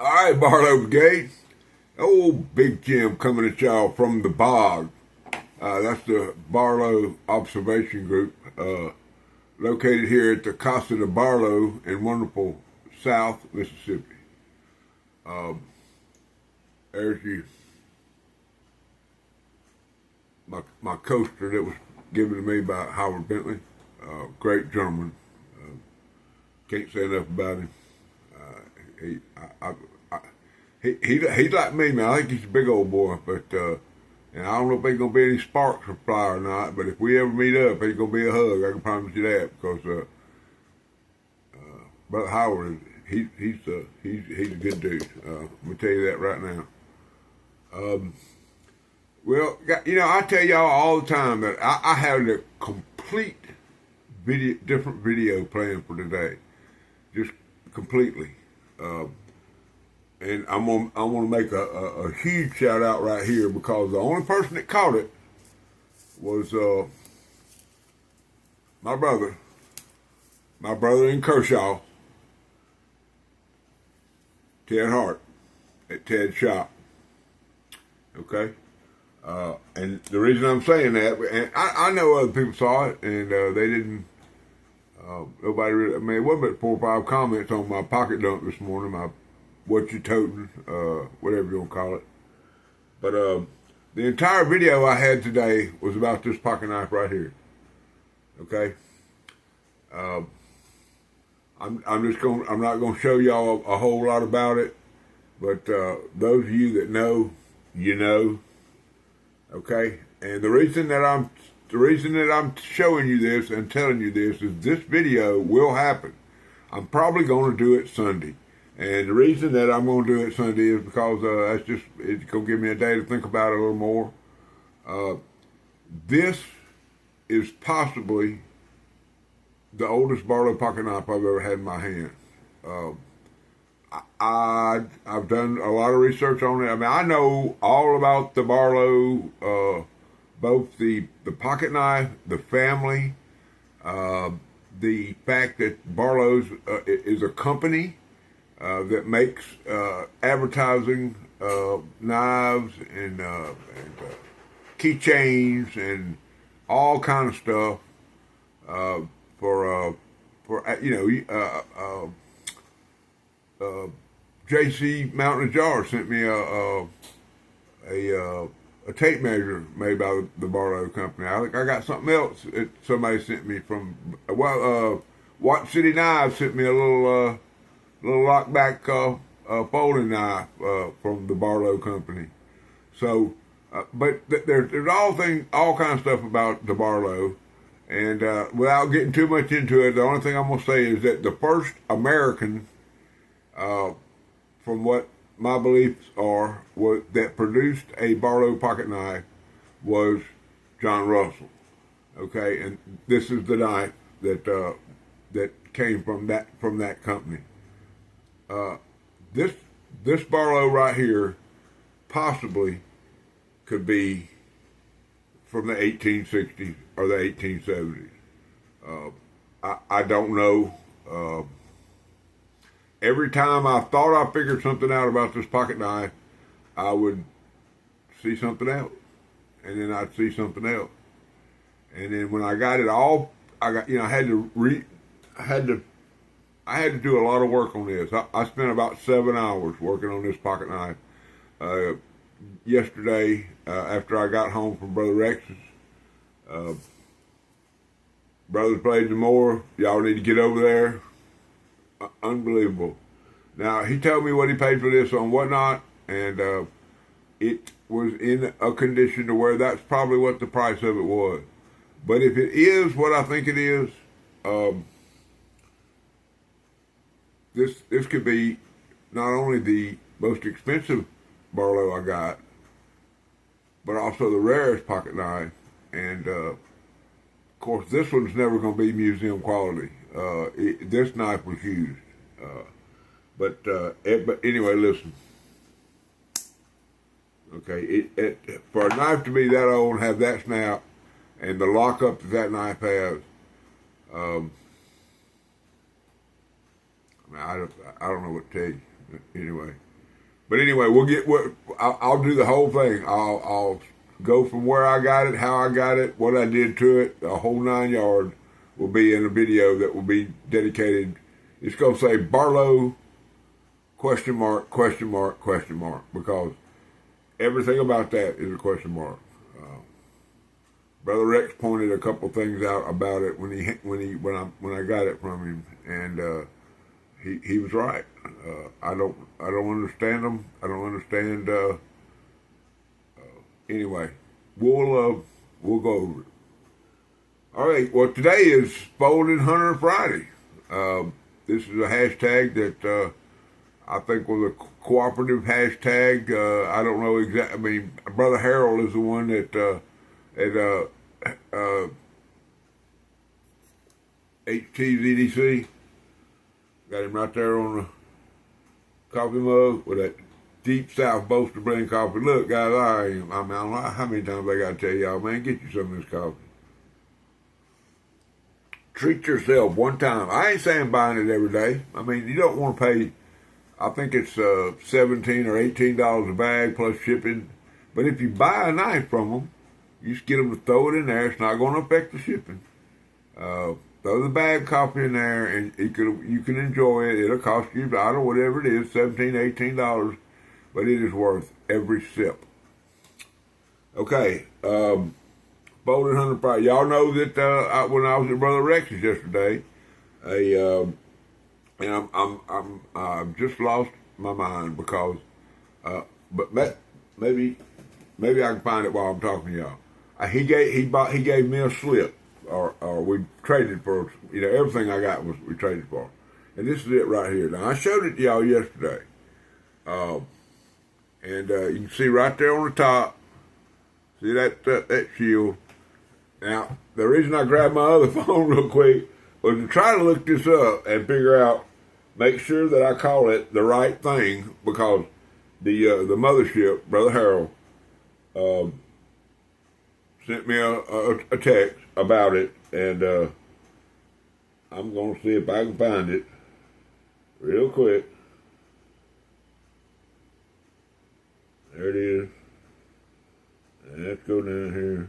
All right, Barlow Brigade. Old Big Jim coming at y'all from the bog. That's the Barlow Observation Group, located here at the Casa de Barlow in wonderful South Mississippi. There's my coaster that was given to me by Howard Bentley. Great gentleman. Can't say enough about him. He, I, he's like me, man. I think he's a big old boy, but and I don't know if there's gonna be any sparks or fly or not. But if we ever meet up, there's gonna be a hug. I can promise you that, because Brother Howard, he's a good dude. I'm gonna tell you that right now. Well, I tell y'all all the time that I have a complete different video plan for today, just completely. And I want to make a huge shout out right here, because the only person that caught it was my brother in Kershaw, Ted Hart at Ted's shop. Okay. And the reason I'm saying that, and I know other people saw it, and they didn't. Nobody really. I mean, it wasn't but 4 or 5 comments on my pocket dump this morning. My what you toting, whatever you want to call it. But the entire video I had today was about this pocket knife right here. Okay. I'm not gonna show y'all a whole lot about it, but those of you that know, you know. Okay, and the reason that I'm showing you this and telling you this video will happen. I'm probably going to do it Sunday, and the reason that I'm going to do it Sunday is because it's going to give me a day to think about it a little more. This is possibly the oldest Barlow pocket knife I've ever had in my hand. I've done a lot of research on it. I mean, I know all about the Barlow, both the pocket knife, the family, the fact that Barlow's is a company that makes advertising knives and keychains and all kind of stuff for JC Mountain of Jar sent me a tape measure made by the Barlow company. I think I got something else that somebody sent me from. Watt City Knives sent me a little lockback folding knife from the Barlow company. So, but there's all kind of stuff about the Barlow, and without getting too much into it, the only thing I'm gonna say is that the first American, from what my beliefs are, that produced a Barlow pocket knife was John Russell. Okay, and this is the knife that came from that company. This Barlow right here possibly could be from the 1860s or the 1870s. I don't know. Every time I thought I figured something out about this pocket knife, I would see something else, and then I'd see something else, and then when I got it all, I had to do a lot of work on this. I spent about 7 hours working on this pocket knife yesterday after I got home from Brother Rex's. Brothers Blades and More, y'all need to get over there. Unbelievable. Now, he told me what he paid for this on Whatnot, and it was in a condition to where that's probably what the price of it was. But if it is what I think it is, this could be not only the most expensive Barlow I got, but also the rarest pocket knife. And of course, this one's never going to be museum quality. This knife was used, but anyway, listen. Okay, for a knife to be that old and have that snap, and the lockup that knife has, I don't know what to tell you. Anyway, But anyway, we'll get what I'll do the whole thing. I'll go from where I got it, how I got it, what I did to it, the whole 9 yards will be in a video that will be dedicated. It's going to say Barlow question mark, question mark, question mark, because everything about that is a question mark. Brother Rex pointed a couple things out about it when I got it from him, and he was right. I don't understand them. I don't understand. Anyway, we'll go over it. All right. Well, today is Folding Hunter Friday. This is a hashtag that I think was a cooperative hashtag. I don't know exactly. I mean, Brother Harold is the one that at HTZDC got him right there on the coffee mug with that Deep South Boaster Blend coffee. Look, guys, I don't know how many times I got to tell y'all, man, get you some of this coffee. Treat yourself one time. I ain't saying buying it every day. I mean, you don't want to pay, I think it's $17 or $18 a bag plus shipping. But if you buy a knife from them, you just get them to throw it in there. It's not going to affect the shipping. Throw the bag coffee in there, and you can enjoy it. It'll cost you, I don't know, whatever it is, $17, $18, but it is worth every sip. Okay, Folding Hunter Friday. Y'all know that when I was at Brother Rex's yesterday, and I've just lost my mind because, but maybe I can find it while I'm talking to y'all. He gave me a slip, or we traded for, everything I got we traded for, and this is it right here. Now I showed it to y'all yesterday, and you can see right there on the top. See that shield. Now the reason I grabbed my other phone real quick was to try to look this up and figure out, make sure that I call it the right thing, because the mothership, Brother Harold, sent me a text about it, and I'm going to see if I can find it real quick. There it is. And let's go down here.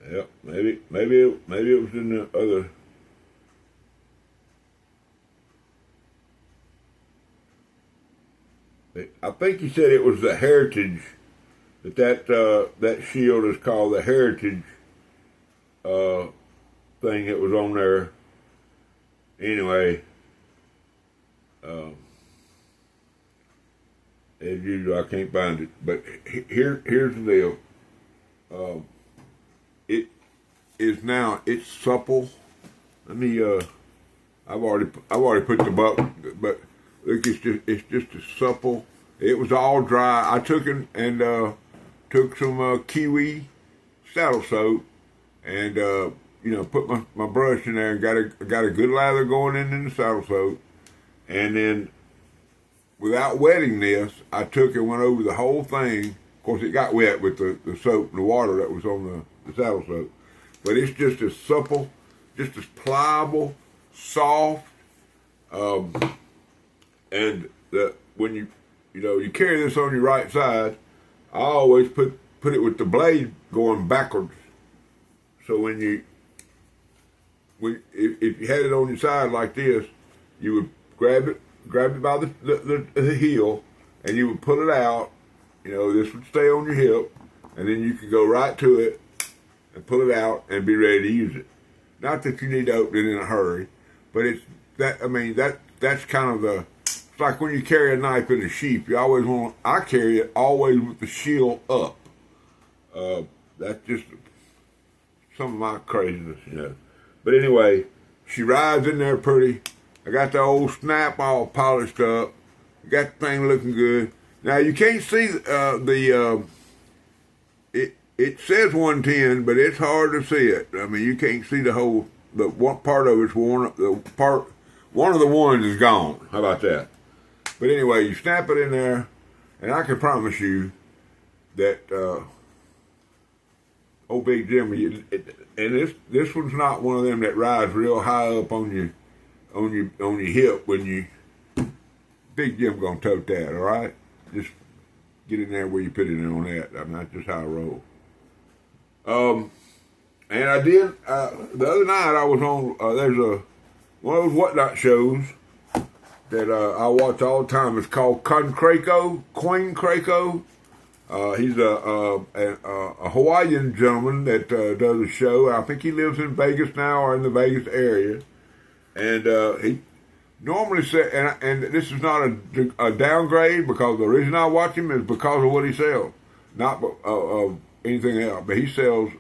Yep, maybe it was in the other. I think he said it was the Heritage, that shield is called the Heritage thing that was on there. Anyway, as usual, I can't find it. But here's the deal. It is now, it's supple. Let me I've already put the button, but look, it's just as supple. It was all dry. I took it and took some kiwi saddle soap and put my brush in there and got a good lather going in the saddle soap, and then without wetting this, I took and went over the whole thing. Of course, it got wet with the soap and the water that was on the saddle soap, but it's just as supple, just as pliable, soft, and when you carry this on your right side, I always put it with the blade going backwards. So if you had it on your side like this, you would grab it by the heel, and you would pull it out. This would stay on your hip, and then you could go right to it and pull it out and be ready to use it. Not that you need to open it in a hurry, but that's kind of it's like when you carry a knife in a sheath, I carry it always with the shield up. That's just some of my craziness, But anyway, she rides in there pretty. I got the old snap all polished up. Got the thing looking good. Now you can't see it says 110, but it's hard to see it. I mean, you can't see the one part of it's worn. One of the ones is gone. How about that? But anyway, you snap it in there, and I can promise you that. old Big Jim, and this one's not one of them that rides real high up on your hip when you. Big Jim gonna tote that, all right? Just get in there where you put it in on that. I mean, that's just how I roll. And I did the other night. I was on. There's one of those whatnot shows that I watch all the time. It's called Queen Craco. He's a Hawaiian gentleman that does a show. I think he lives in Vegas now or in the Vegas area. And he normally said, and this is not a downgrade because the reason I watch him is because of what he sells, not anything else. But he sells,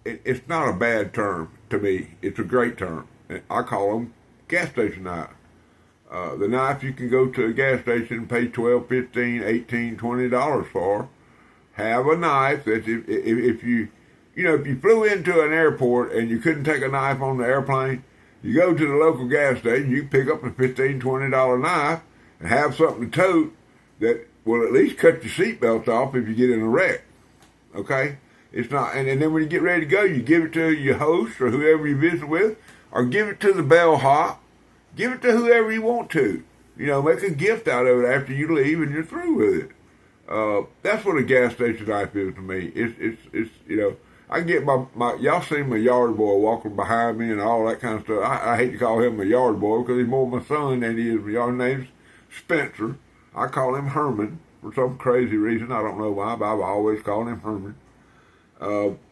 it's not a bad term to me. It's a great term. I call them gas station knives. The knife you can go to a gas station and pay $12, $15, $18, $20 for. Have a knife that if you flew into an airport and you couldn't take a knife on the airplane, you go to the local gas station, you pick up a $15, $20 knife and have something to tote that will at least cut your seatbelt off if you get in a wreck. Okay? It's not, and then when you get ready to go, you give it to your host or whoever you visit with, or give it to the bellhop. Give it to whoever you want to. Make a gift out of it after you leave and you're through with it. That's what a gas station knife is to me. It's I get my y'all see my yard boy walking behind me and all that kind of stuff. I hate to call him my yard boy because he's more my son than he is my yard. His name's Spencer. I call him Herman for some crazy reason. I don't know why, but I've always called him Herman.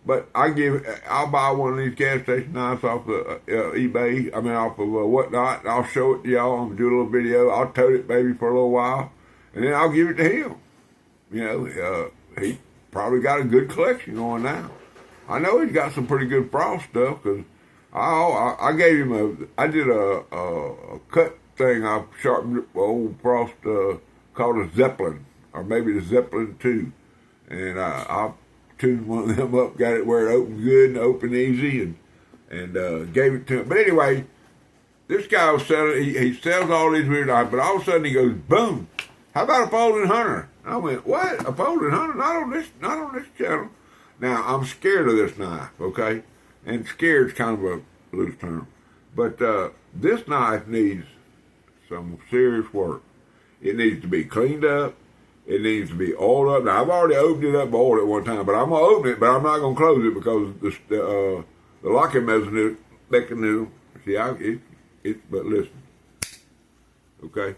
But I'll buy one of these gas station knives off of eBay. I mean, off of whatnot. And I'll show it to y'all. I'm gonna do a little video. I'll tote it maybe for a little while, and then I'll give it to him. He probably got a good collection going now. I know he's got some pretty good frost stuff because I gave him I did a cut thing. I sharpened old frost called a Zeppelin or maybe the Zeppelin 2, and I tuned one of them up, got it where it opened good and opened easy, and gave it to him. But anyway, this guy was selling. He sells all these weird knives, but all of a sudden he goes, boom! How about a folding hunter? I went, what? A folding hunter? Not on this channel. Now I'm scared of this knife, okay? And scared is kind of a loose term, but this knife needs some serious work. It needs to be cleaned up. It needs to be oiled up. Now, I've already opened it up and oiled it one time, but I'm going to open it, but I'm not going to close it because the locking mechanism, see, but listen, okay?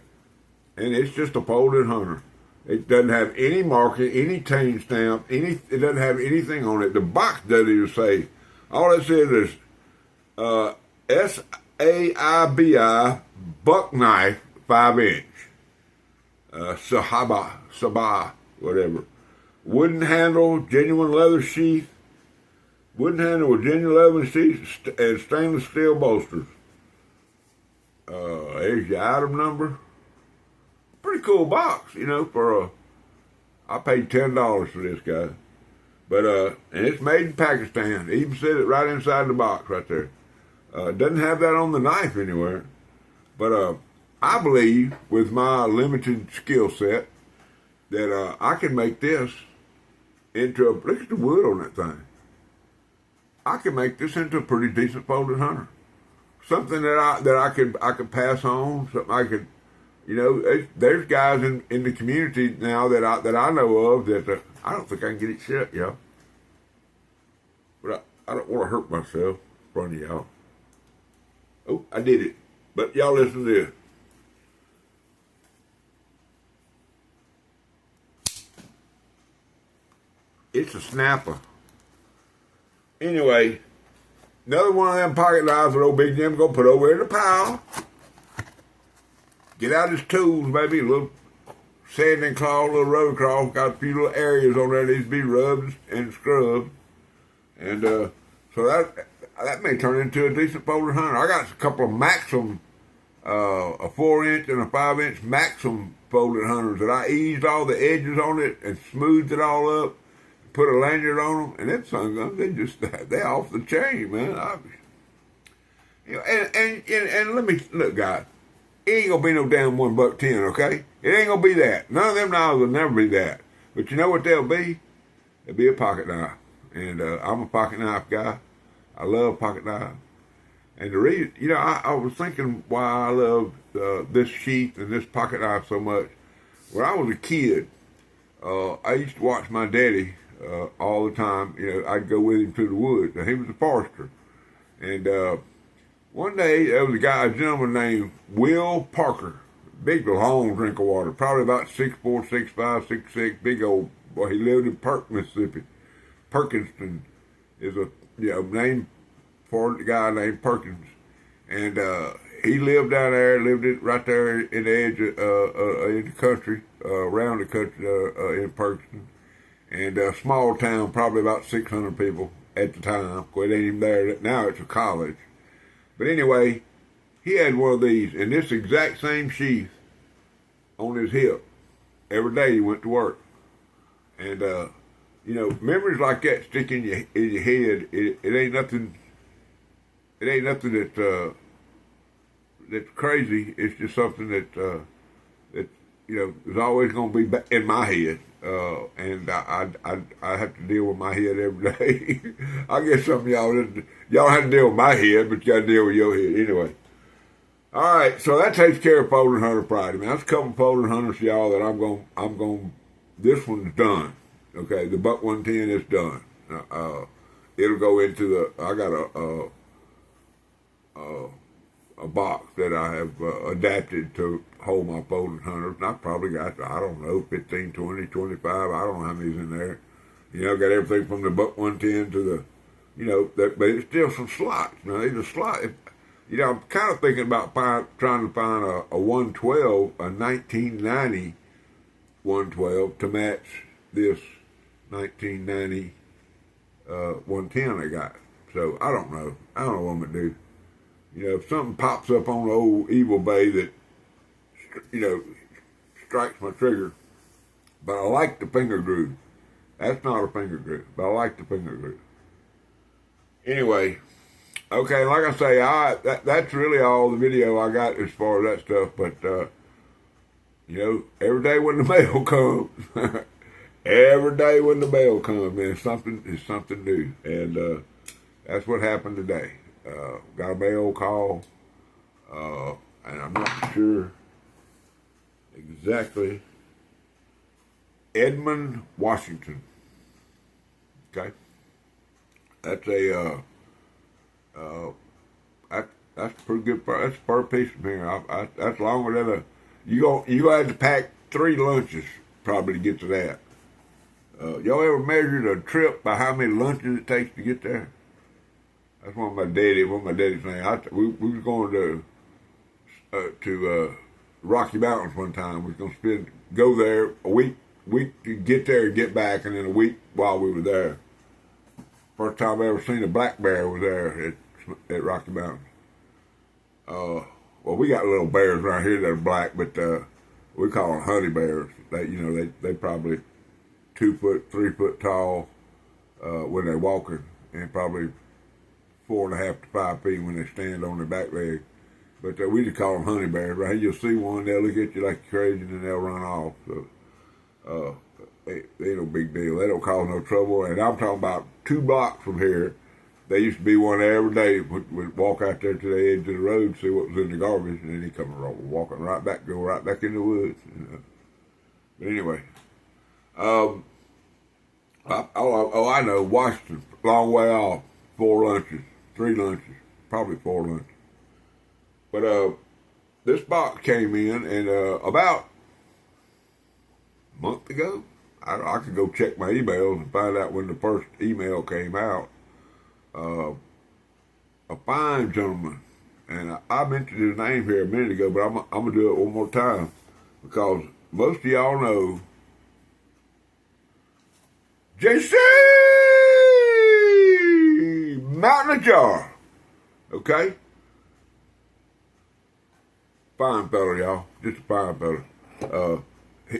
And it's just a folded hunter. It doesn't have any marking, any chain stamp, it doesn't have anything on it. The box doesn't even say. All it says is SAIBI buck knife 5-inch. Sabah, whatever. Wooden handle, genuine leather sheath. Wooden handle with genuine leather sheath and stainless steel bolsters. There's your item number. Pretty cool box, I paid $10 for this guy. But, and it's made in Pakistan. It even said it right inside the box right there. Doesn't have that on the knife anywhere. But, I believe with my limited skill set that I can make this into look at the wood on that thing. I can make this into a pretty decent folded hunter. Something that I could pass on. Something I could, there's guys in the community now that I know of that I don't think I can get it shut, y'all. But I don't want to hurt myself in front of y'all. Oh, I did it. But y'all listen to this. It's a snapper. Anyway, another one of them pocket knives that old Big Jim's gonna put over in the pile. Get out his tools, maybe a little sanding claw, a little rubber claw. Got a few little areas on there that needs to be rubbed and scrubbed. And so that may turn into a decent folded hunter. I got a couple of Maxim, a 4-inch and a 5-inch Maxim folded hunters that I eased all the edges on it and smoothed it all up. Put a lanyard on them, and them sun guns, they're off the chain, man. And let me, look, guys, it ain't gonna be no damn $1.10, okay? It ain't gonna be that. None of them knives will never be that. But you know what they'll be? They'll be a pocket knife. And I'm a pocket knife guy. I love pocket knives. And the reason, I was thinking why I love this sheath and this pocket knife so much. When I was a kid, I used to watch my daddy all the time. I'd go with him to the woods. And he was a forester. And one day, there was a gentleman named Will Parker. Big, long drink of water. Probably about 6'4", 6'5", 6'6", big old boy. He lived in Perk, Mississippi. Perkinston is a name for the guy named Perkins. And he lived down there, right there in the edge in the country, around the country in Perkinston. And a small town, probably about 600 people at the time. It ain't even there. Now it's a college. But anyway, he had one of these, and this exact same sheath on his hip. Every day he went to work. And, memories like that stick in your head. It ain't nothing. It ain't nothing that's crazy. It's just something that is always going to be in my head. And I have to deal with my head every day. I guess some of y'all have to deal with my head, but you got to deal with your head anyway. All right, so that takes care of Poland Hunter Friday, man. That's a couple of Poland Hunters, y'all, that I'm going. This one's done. Okay, the Buck 110 is done. It'll go into I got a box that I have adapted to hold my Poland Hunters. And I probably got, 15, 20, 25. I don't know how many's in there. Got everything from the Buck 110 to but it's still some slots. Now, these are slots. I'm kind of thinking about trying to find a 112, a 1990 112 to match this 1990 110 I got. So I don't know. I don't know what I'm going to do. If something pops up on the old Evil Bay that, strikes my trigger, but I like the finger groove. That's not a finger groove, but I like the finger groove. Anyway, okay, like I say, that's really all the video I got as far as that stuff, but, every day when the mail comes, every day when the mail comes, man, it's something new, and that's what happened today. Got a mail call, and I'm not sure exactly. Edmond, Washington. Okay, that's that's pretty good. That's per piece from here. That's longer than you gonna have to pack 3 lunches probably to get to that. Y'all ever measured a trip by how many lunches it takes to get there? That's one of my daddy's things. We was going to Rocky Mountains one time. We was going to go there a week to get there and get back, and then a week while we were there. First time I ever seen a black bear was there at Rocky Mountains. Well, we got little bears around here that are black, but we call them honey bears. They probably 2 foot, 3 foot tall when they're walking, and probably 4.5 to 5 feet when they stand on their back legs. But we just call them honey bears. Right here, you'll see one, they'll look at you like you're crazy, and then they'll run off. So they ain't no big deal. They don't cause no trouble. And I'm talking about 2 blocks from here. There used to be one every day. We'd walk out there to the edge of the road, see what was in the garbage, and then he'd come walking right back, go right back in the woods. But anyway, I know, Washington, long way off, 4 lunches, 3 lunches, probably 4 lunches. But this box came in, and about a month ago, I could go check my emails and find out when the first email came out. A fine gentleman, and I mentioned his name here a minute ago, but I'm going to do it one more time, because most of y'all know JC Mountain of Jar. Okay? Fine fella, y'all. Just a fine fella.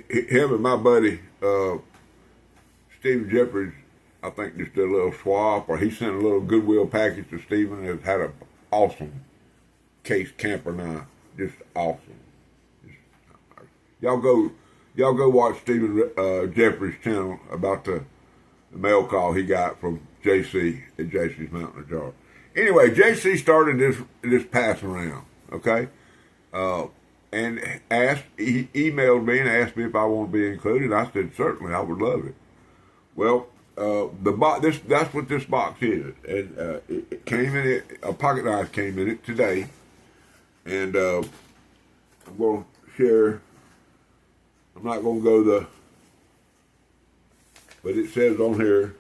Him and my buddy, Steve Jeffries, I think just did a little swap, or he sent a little Goodwill package to Stephen. It had an awesome case camper knife. Just awesome. Y'all go Y'all go watch Stephen Jeffries' channel about the mail call he got from JC at JC's Mountain Jar. Anyway, JC started this pass around, okay? And he emailed me and asked me if I want to be included. I said, certainly, I would love it. Well, that's what this box is. And it came in it, a pocket knife came in it today. And I'm going to share, I'm not going to go but it says on here,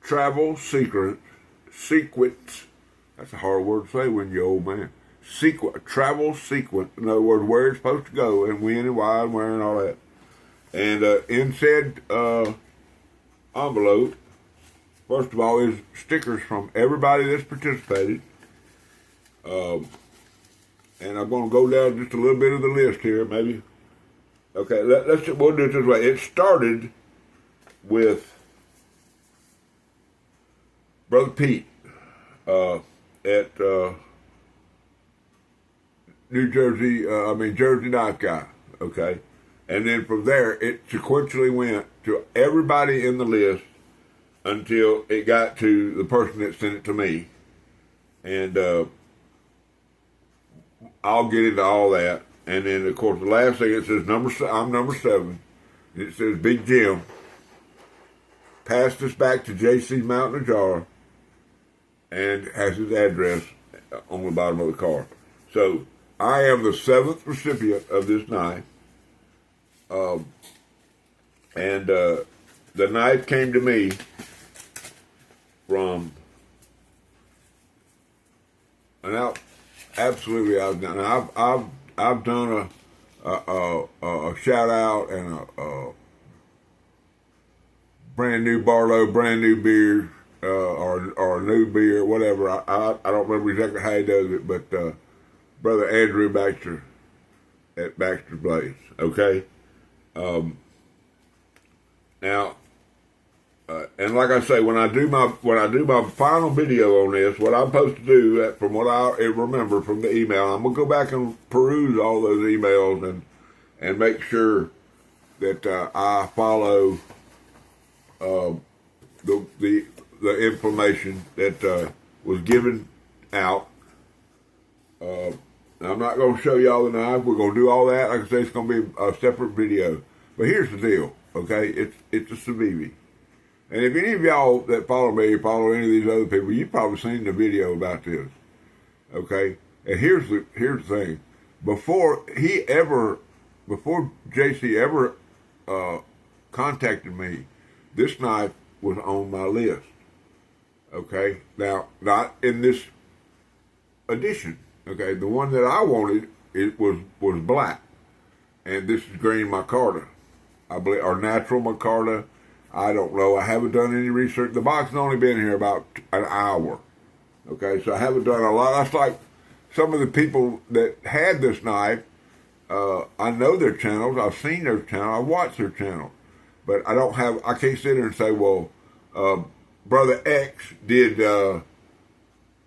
travel sequence, that's a hard word to say when you're old man. Travel sequence, in other words, where it's supposed to go and when and why and where and all that. And in said envelope, first of all, is stickers from everybody that's participated. And I'm going to go down just a little bit of the list here, maybe. Okay, we'll do it this way. It started with Brother Pete at Jersey Knife Guy, okay? And then from there, it sequentially went to everybody in the list until it got to the person that sent it to me. And I'll get into all that. And then, of course, the last thing, it says, I'm number 7. It says, Big Jim passed this back to JC Mountain Jar and has his address on the bottom of the card. So, I am the 7th recipient of this knife. And the knife came to me from absolutely. I've done a shout out and a brand new Barlow, brand new beer, or a new beer, whatever. I don't remember exactly how he does it, but Brother Andrew Baxter at Baxter's Blaze. Okay. Now, and like I say, when I do my final video on this, what I'm supposed to do, from what I remember from the email, I'm gonna go back and peruse all those emails and make sure that I follow the information that was given out. I'm not going to show y'all the knife. We're going to do all that. Like I say, it's going to be a separate video. But here's the deal, okay? It's a Civivi. And if any of y'all that follow me, follow any of these other people, you've probably seen the video about this, okay? And here's the thing. Before JC ever contacted me, this knife was on my list, okay? Now, not in this edition. Okay, the one that I wanted, it was black, and this is green micarta, I believe, or natural micarta. I don't know. I haven't done any research. The box has only been here about an hour. Okay, so I haven't done a lot. That's like some of the people that had this knife. I know their channels. I've seen their channel. I've watched their channel, but I can't sit there and say, well, Brother X did.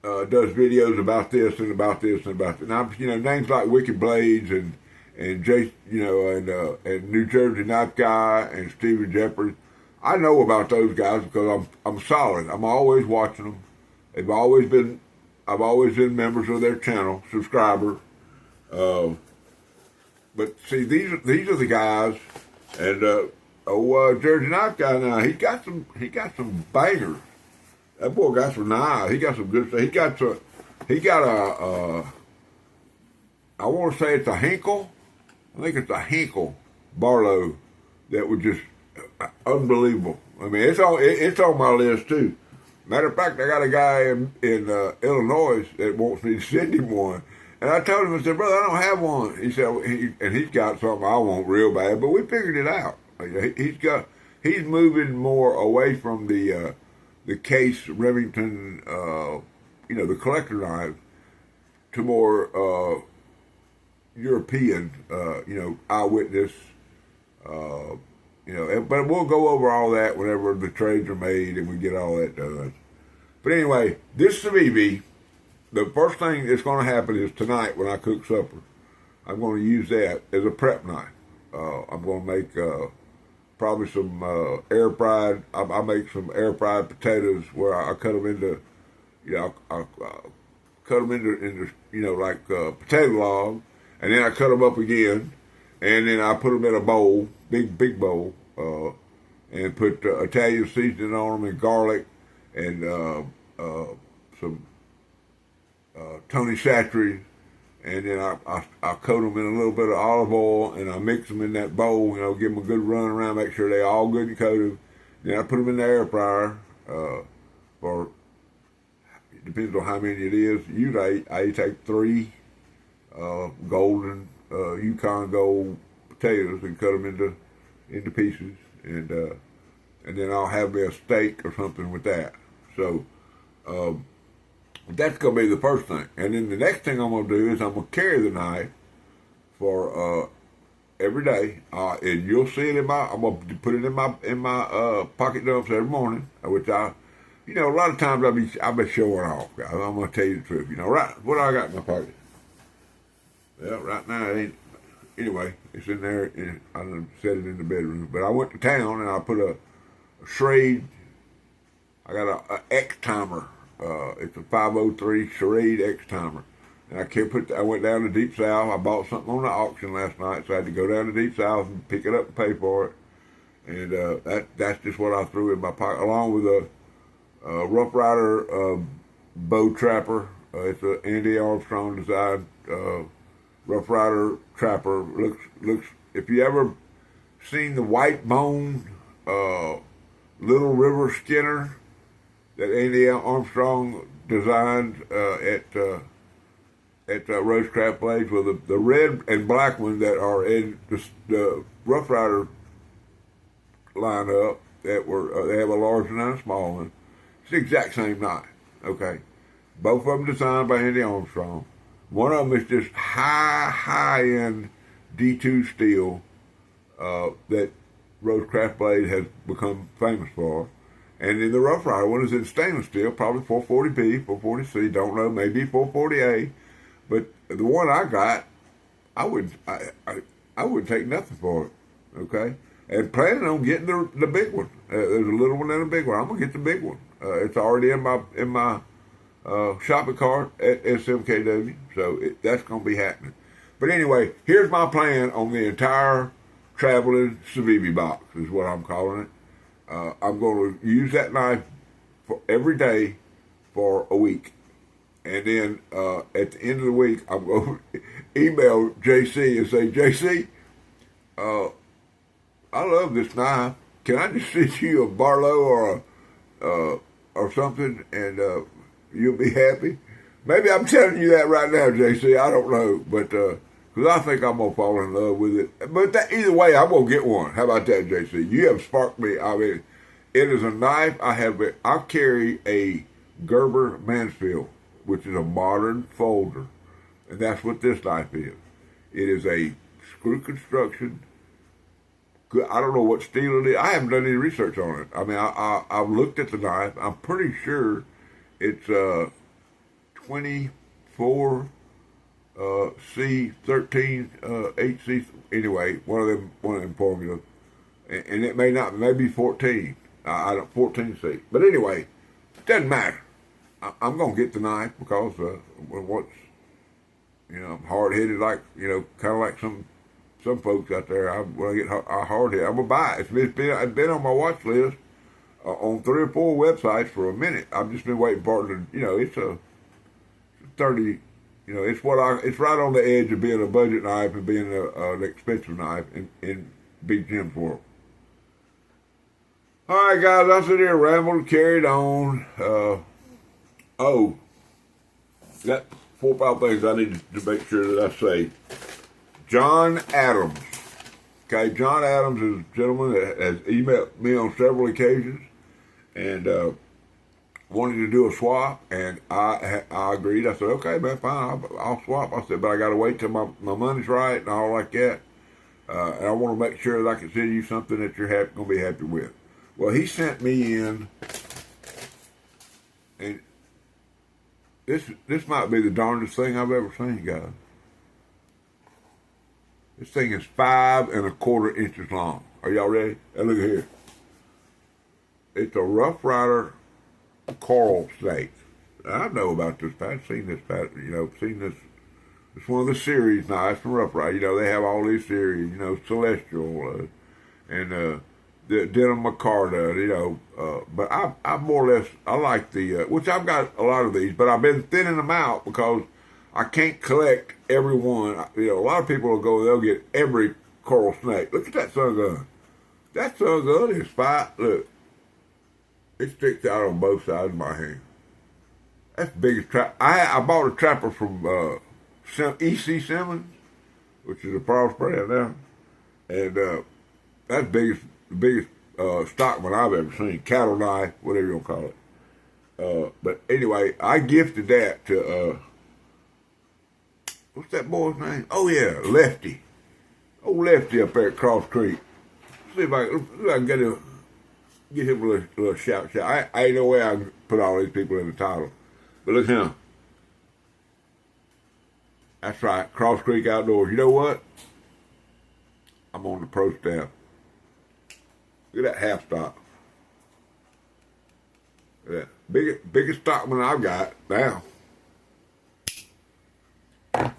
Does videos about this and about this and about that. Now, names like Wicked Blades and New Jersey Knife Guy and Stephen Jeffries. I know about those guys because I'm solid. I'm always watching them. I've always been members of their channel, subscribers. But see, these are the guys, and Jersey Knife Guy now. He got some bangers. That boy got some knives. He got some good stuff. He got a I want to say it's a Hinkle. I think it's a Hinkle Barlow that was just unbelievable. I mean, it's on my list too. Matter of fact, I got a guy in Illinois that wants me to send him one. And I told him, I said, brother, I don't have one. He said, he's got something I want real bad, but we figured it out. He's moving more away from the Case Remington, the collector knives, to more European, eyewitness, but we'll go over all that whenever the trades are made and we get all that done. But anyway, this Civivi, the first thing that's going to happen is tonight when I cook supper, I'm going to use that as a prep knife, I'm going to make probably some air fried. I make some air fried potatoes where I cut them into, I cut them into like potato logs, and then I cut them up again, and then I put them in a bowl, big bowl, and put Italian seasoning on them and garlic and some Tony Chachere's, and then I coat them in a little bit of olive oil, and I mix them in that bowl. Give them a good run around, make sure they're all good and coated. Then I put them in the air fryer for, it depends on how many it is. Usually I take 3 golden Yukon Gold potatoes and cut them into pieces, and then I'll have me a steak or something with that. So that's going to be the first thing. And then the next thing I'm going to do is I'm going to carry the knife for every day. And you'll see it I'm going to put it in my pocket dumps every morning, which a lot of times I'll be showing off, guys. I'm going to tell you the truth. Right, what I got in my pocket? Well, right now it ain't. Anyway, it's in there, and I done set it in the bedroom. But I went to town, and I put a Schrade. I got a X timer. It's a 503 Schrade X timer, and I went down to Deep South. I bought something on the auction last night, so I had to go down to Deep South and pick it up and pay for it. And that's just what I threw in my pocket, along with a Rough Rider bow trapper. It's an Andy Armstrong design Rough Rider trapper. Looks. If you ever seen the white bone Little River Skinner that Andy Armstrong designed at Rosecraft Blades, with the red and black ones that are in the Rough Rider lineup, they have a large and a small one. It's the exact same knife. Okay, both of them designed by Andy Armstrong. One of them is just high-end D2 steel that Rosecraft Blade has become famous for. And then the Rough Rider one is in stainless steel, probably 440B, 440C, don't know, maybe 440A. But the one I got, I wouldn't take nothing for it, okay? And planning on getting the big one. There's a little one and a big one. I'm going to get the big one. It's already in my shopping cart at SMKW, so that's going to be happening. But anyway, here's my plan on the entire traveling Civivi box, is what I'm calling it. I'm going to use that knife for every day for a week. And then at the end of the week, I'm going to email JC and say, JC, I love this knife. Can I just send you a Barlow or something, and you'll be happy? Maybe I'm telling you that right now, JC. I don't know, but because I think I'm gonna fall in love with it. But either way, I'm gonna get one. How about that, JC? You have sparked me. I mean, it is a knife. I carry a Gerber Mansfield, which is a modern folder, and that's what this knife is. It is a screw construction. I don't know what steel it is. I haven't done any research on it. I mean, I've looked at the knife. I'm pretty sure it's 24 C13 HC. Anyway, one of them formulas, and it may be 14. I don't 14C. But anyway, it doesn't matter. I'm gonna get the knife because I'm hard headed, like kind of like some folks out there. When I get hard headed, I'm gonna buy it. It's been on my watch list on 3 or 4 websites for a minute. I've just been waiting for it to. It's a 30. It's right on the edge of being a budget knife and being an expensive knife in Big Jim's world. All right, guys, I sit here rambled, carried on. Got 4 or 5 things I need to make sure that I say. John Adams. Okay, John Adams is a gentleman that has emailed me on several occasions and wanted to do a swap, and I agreed. I said, okay, man, fine, I'll swap. I said, but I got to wait till my money's right and all like that. And I want to make sure that I can send you something that you're going to be happy with. Well, he sent me in, and this might be the darndest thing I've ever seen, guys. This thing is 5¼ inches long. Are y'all ready? Now look here. It's a Rough Rider coral snake. I know about this. I've seen this. Seen this. It's one of the series now. It's from Rough Rider. They have all these series. Celestial and the Denim Micarta. But I more or less I like the which I've got a lot of these, but I've been thinning them out because I can't collect every one. A lot of people will go. They'll get every coral snake. Look at that sun gun. That sun gun is fine. Look. It sticks out on both sides of my hand. That's the biggest trap. I bought a trapper from E.C. Simmons, which is a Frost brand now, and that's the biggest stockman I've ever seen. Cattle knife, whatever you want to call it. But anyway, I gifted that to what's that boy's name? Oh yeah, Lefty. Old Lefty up there at Cross Creek. See if I can get him a little shout. I ain't no way I can put all these people in the title. But look here. That's right, Cross Creek Outdoors. You know what? I'm on the pro staff. Look at that half stock. Look at that. Biggest stockman I've got now.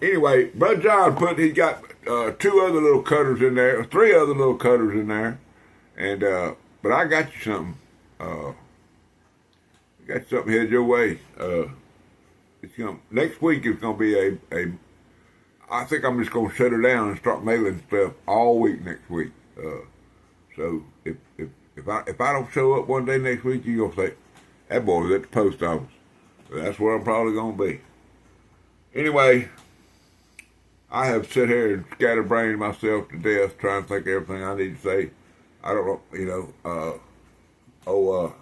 Anyway, Bud John he got 2 other little cutters in there, 3 other little cutters in there, and but I got you something. Got something headed your way. Next week is gonna be a. I think I'm just gonna shut her down and start mailing stuff all week next week. So if I don't show up one day next week, you gonna say that boy was at the post office. That's where I'm probably gonna be. Anyway, I have sat here and scatterbrained myself to death trying to think of everything I need to say. I don't know,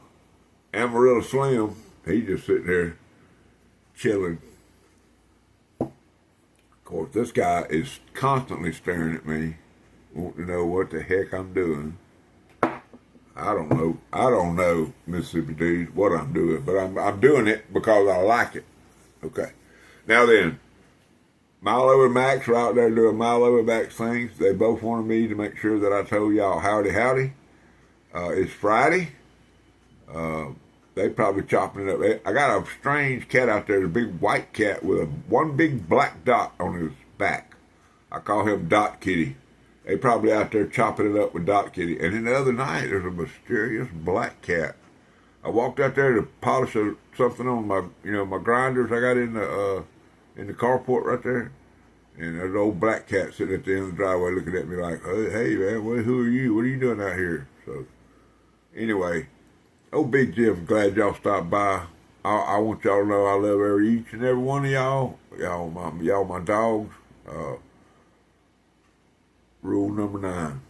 Amarillo Slim, he just sitting there chilling. Of course, this guy is constantly staring at me, wanting to know what the heck I'm doing. I don't know, Mississippi dude, what I'm doing, but I'm doing it because I like it. Okay. Now then, Mile Over Max are out there doing Mile Over Max things. They both wanted me to make sure that I told y'all howdy. It's Friday. They probably chopping it up. I got a strange cat out there, a big white cat with one big black dot on his back. I call him Dot Kitty. They probably out there chopping it up with Dot Kitty. And then the other night, there's a mysterious black cat. I walked out there to polish something on my grinders I got in the carport right there, and there's an old black cat sitting at the end of the driveway looking at me like, hey man, who are you? What are you doing out here? So anyway, old Big Jim, glad y'all stopped by. I want y'all to know I love each and every one of y'all. Y'all my dogs. Rule number 9.